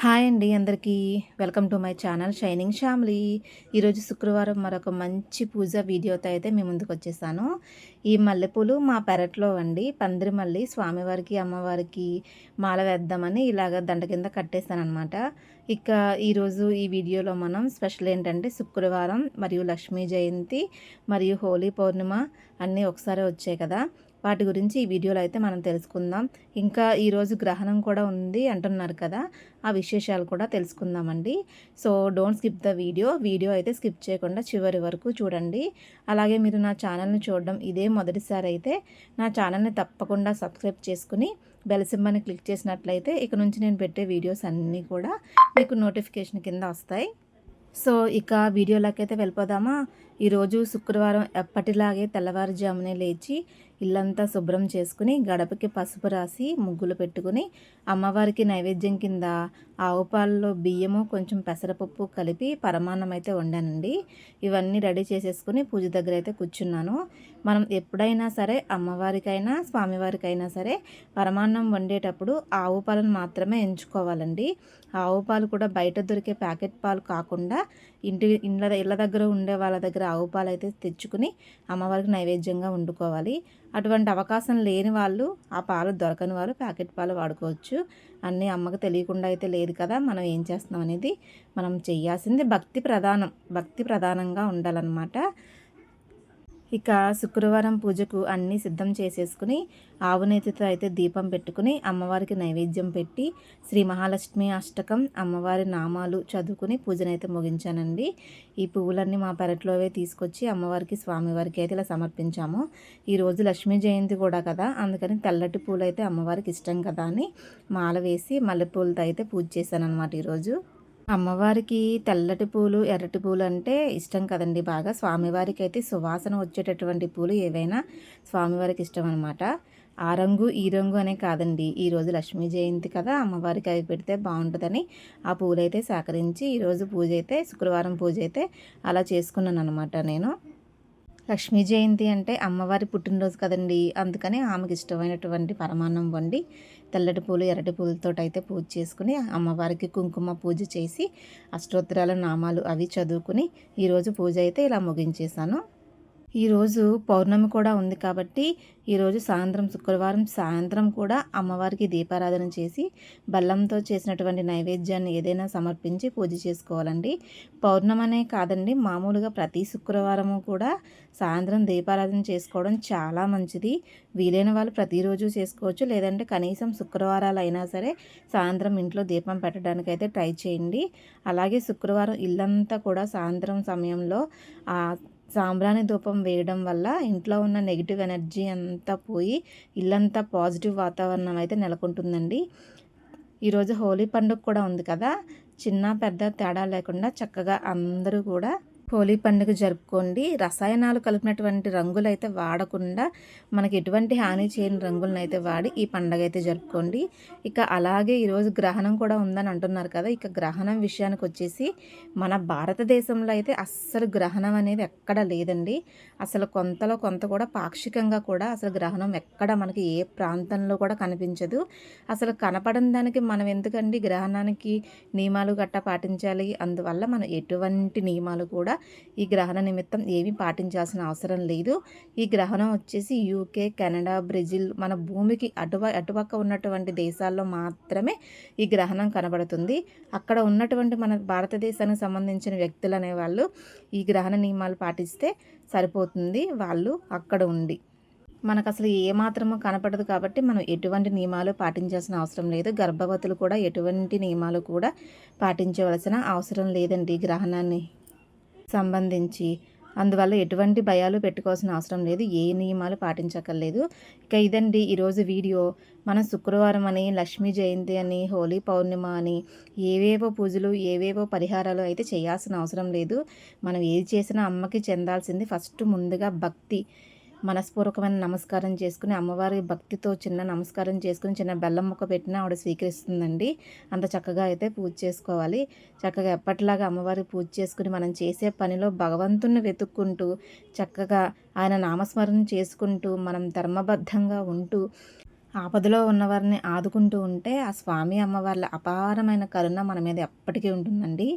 Hi అండి అందరికీ. Welcome to my channel shining family. ఈరోజు శుక్రవారం మరొక మంచి పూజ వీడియోతో అయితే మీ ముందుకొచ్చేసాను. ఈ మల్లెపూలు మా పెరట్లో అండి. పందిరి మల్లి స్వామివారికి, అమ్మవారికి మాల వేద్దామని ఇలాగ దండ కింద కట్టేసాననమాట. ఇక ఈరోజు ఈ వీడియోలో మనం స్పెషల్ ఏంటంటే శుక్రవారం మరియు లక్ష్మీ జయంతి మరియు హోలీ పౌర్ణిమ అన్నీ ఒకసారి వచ్చాయి కదా! వాటి గురించి ఈ వీడియోలో అయితే మనం తెలుసుకుందాం. ఇంకా ఈరోజు గ్రహణం కూడా ఉంది అంటున్నారు కదా! ఆ విశేషాలు కూడా తెలుసుకుందామండి. So don't skip the video అయితే స్కిప్ చేయకుండా చివరి వరకు చూడండి. అలాగే మీరు నా ఛానల్ని చూడడం ఇదే మొదటిసారి అయితే నా ఛానల్ని తప్పకుండా సబ్స్క్రైబ్ చేసుకుని బెల్ సింబల్ని క్లిక్ చేసినట్లయితే ఇక నుంచి నేను పెట్టే వీడియోస్ అన్నీ కూడా మీకు నోటిఫికేషన్ కింద వస్తాయి. సో ఇక వీడియోలోకి అయితే వెళ్ళిపోదామా. ఈరోజు శుక్రవారం ఎప్పటిలాగే తెల్లవారుజామునే లేచి ఇల్లంతా శుభ్రం చేసుకుని గడపకి పసుపు రాసి ముగ్గులు పెట్టుకుని అమ్మవారికి నైవేద్యం కింద ఆవు పాలలో బియ్యము కొంచెం పెసరపప్పు కలిపి పరమాన్నం అయితే వండానండి. ఇవన్నీ రెడీ చేసేసుకుని పూజ దగ్గర అయితే కూర్చున్నాను. మనం ఎప్పుడైనా సరే అమ్మవారికైనా స్వామివారికైనా సరే పరమాన్నం వండేటప్పుడు ఆవు పాలను మాత్రమే ఎంచుకోవాలండి. ఆవు పాలు కూడా బయట దొరికే ప్యాకెట్ పాలు కాకుండా ఇళ్ళ దగ్గర ఉండే వాళ్ళ దగ్గర ఆవు పాలు అయితే తెచ్చుకుని అమ్మవారికి నైవేద్యంగా వండుకోవాలి. అటువంటి అవకాశం లేని వాళ్ళు, ఆ పాలు దొరకని వాళ్ళు ప్యాకెట్ పాలు వాడుకోవచ్చు. అన్నీ అమ్మకు తెలియకుండా అయితే లేదు కదా. మనం ఏం చేస్తున్నాం అనేది మనం చేయాల్సింది భక్తి ప్రధానంగా ఉండాలన్నమాట. ఇక శుక్రవారం పూజకు అన్నీ సిద్ధం చేసేసుకుని ఆవు నేతితో అయితే దీపం పెట్టుకుని అమ్మవారికి నైవేద్యం పెట్టి శ్రీ మహాలక్ష్మి అష్టకం అమ్మవారి నామాలు చదువుకుని పూజనైతే ముగించానండి. ఈ పువ్వులన్నీ మా పెరట్లోవే తీసుకొచ్చి అమ్మవారికి స్వామివారికి అయితే ఇలా సమర్పించాము. ఈరోజు లక్ష్మీ జయంతి కూడా కదా, అందుకని తెల్లటి పూలు అయితే అమ్మవారికి ఇష్టం కదా అని మాల వేసి మల్లెపూలతో అయితే పూజ చేశాను అనమాట ఈరోజు. అమ్మవారికి తెల్లటి పూలు ఎర్రటి పూలు అంటే ఇష్టం కదండి బాగా. స్వామివారికి అయితే సువాసన వచ్చేటటువంటి పూలు ఏవైనా స్వామివారికి ఇష్టం అనమాట. ఆ రంగు ఈ రంగు అనే కాదండి, ఈరోజు లక్ష్మీ జయంతి కదా, అమ్మవారికి అవి పెడితే బాగుంటుందని ఆ పూలైతే సేకరించి ఈరోజు పూజ అయితే శుక్రవారం పూజ అయితే అలా చేసుకున్నాను అనమాట నేను. లక్ష్మీ జయంతి అంటే అమ్మవారి పుట్టినరోజు కదండి, అందుకని ఆమెకి ఇష్టమైనటువంటి పరమాన్నం వండి తెల్లటి పూలు ఎర్రటి పూలతో అయితే పూజ చేసుకుని అమ్మవారికి కుంకుమ పూజ చేసి అష్టోత్తరాల నామాలు అవి చదువుకుని ఈరోజు పూజ అయితే ఇలా ముగించేశాను. ఈరోజు పౌర్ణమి కూడా ఉంది కాబట్టి ఈరోజు శుక్రవారం సాయంత్రం కూడా అమ్మవారికి దీపారాధన చేసి బెల్లంతో చేసినటువంటి నైవేద్యాన్ని ఏదైనా సమర్పించి పూజ చేసుకోవాలండి. పౌర్ణమనే కాదండి, మామూలుగా ప్రతి శుక్రవారము కూడా సాయంత్రం దీపారాధన చేసుకోవడం చాలా మంచిది. వీలైన వాళ్ళు ప్రతిరోజు చేసుకోవచ్చు, లేదంటే కనీసం శుక్రవారాలు అయినా సరే సాయంత్రం ఇంట్లో దీపం పెట్టడానికి అయితే ట్రై చేయండి. అలాగే శుక్రవారం ఇల్లంతా కూడా సాయంత్రం సమయంలో సాంబ్రాణి ధూపం వేయడం వల్ల ఇంట్లో ఉన్న నెగిటివ్ ఎనర్జీ అంతా పోయి ఇల్లంతా పాజిటివ్ వాతావరణం అయితే నెలకొంటుందండి. ఈరోజు హోలీ పండుగ కూడా ఉంది కదా, చిన్న పెద్ద తేడా లేకుండా చక్కగా అందరూ కూడా హోలీ పండుగ జరుపుకోండి. రసాయనాలు కలిపినటువంటి రంగులు అయితే వాడకుండా మనకి ఎటువంటి హాని చేయని రంగులను అయితే వాడి ఈ పండుగ అయితే జరుపుకోండి. ఇక అలాగే ఈరోజు గ్రహణం కూడా ఉందని అంటున్నారు కదా. ఇక గ్రహణం విషయానికి వచ్చేసి మన భారతదేశంలో అయితే అస్సలు గ్రహణం అనేది ఎక్కడ లేదండి. అసలు కొంతలో కొంత కూడా పాక్షికంగా కూడా అసలు గ్రహణం ఎక్కడ మనకి ఏ ప్రాంతంలో కూడా కనిపించదు. అసలు కనపడని దానికి మనం ఎందుకండి గ్రహణానికి నియమాలు గట్టా పాటించాలి. అందువల్ల మనం ఎటువంటి నియమాలు కూడా ఈ గ్రహణ నిమిత్తం ఏమీ పాటించాల్సిన అవసరం లేదు. ఈ గ్రహణం వచ్చేసి యూకే, కెనడా, బ్రెజిల్ మన భూమికి అటుపక్క ఉన్నటువంటి దేశాల్లో మాత్రమే ఈ గ్రహణం కనబడుతుంది. అక్కడ ఉన్నటువంటి మన భారతదేశానికి సంబంధించిన వ్యక్తులు అనేవాళ్ళు ఈ గ్రహణ నియమాలు పాటిస్తే సరిపోతుంది. వాళ్ళు అక్కడ ఉండి మనకు అసలు ఏమాత్రమో కనపడదు కాబట్టి మనం ఎటువంటి నియమాలు పాటించాల్సిన అవసరం లేదు. గర్భవతులు కూడా ఎటువంటి నియమాలు కూడా పాటించవలసిన అవసరం లేదండి గ్రహణాన్ని సంబంధించి. అందువల్ల ఎటువంటి భయాలు పెట్టుకోవాల్సిన అవసరం లేదు, ఏ నియమాలు పాటించక్కర్లేదు. ఇక ఇదండి ఈరోజు వీడియో. మనం శుక్రవారం అని, లక్ష్మీ జయంతి అని, హోలీ పౌర్ణిమ అని ఏవేవో పూజలు ఏవేవో పరిహారాలు అయితే చేయాల్సిన అవసరం లేదు. మనం ఏది చేసినా అమ్మకి చెందాల్సింది ఫస్ట్ ముందుగా భక్తి. మనస్పూర్వకమైన నమస్కారం చేసుకుని అమ్మవారి భక్తితో చిన్న నమస్కారం చేసుకుని చిన్న బెల్లం ముక్క పెట్టినా ఆవిడ స్వీకరిస్తుందండి. అంత చక్కగా అయితే పూజ చేసుకోవాలి. చక్కగా ఎప్పటిలాగా అమ్మవారి పూజ చేసుకుని మనం చేసే పనిలో భగవంతుని వెతుక్కుంటూ చక్కగా ఆయన నామస్మరణ చేసుకుంటూ మనం ధర్మబద్ధంగా ఉంటూ ఆపదలో ఉన్నవారిని ఆదుకుంటూ ఉంటే ఆ స్వామి అమ్మవార్ల అపారమైన కరుణ మన మీద ఎప్పటికీ ఉంటుందండి.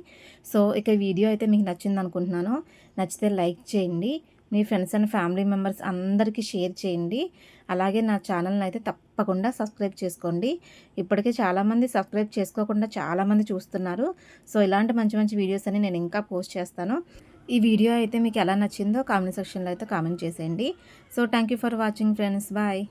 సో ఇక వీడియో అయితే మీకు నచ్చిందనుకుంటున్నాను. నచ్చితే లైక్ చేయండి. మీ ఫ్రెండ్స్ అండ్ ఫ్యామిలీ మెంబర్స్ అందరికీ షేర్ చేయండి. అలాగే నా ఛానల్‌ని అయితే తప్పకుండా సబ్స్క్రైబ్ చేసుకోండి. ఇప్పటికే చాలామంది సబ్స్క్రైబ్ చేసుకోకుండా చాలామంది చూస్తున్నారు. సో ఇలాంటి మంచి మంచి వీడియోస్ అన్ని నేను ఇంకా పోస్ట్ చేస్తాను. ఈ వీడియో అయితే మీకు ఎలా నచ్చిందో కామెంట్ సెక్షన్‌లో అయితే కామెంట్ చేసేయండి. So thank you for watching friends. Bye.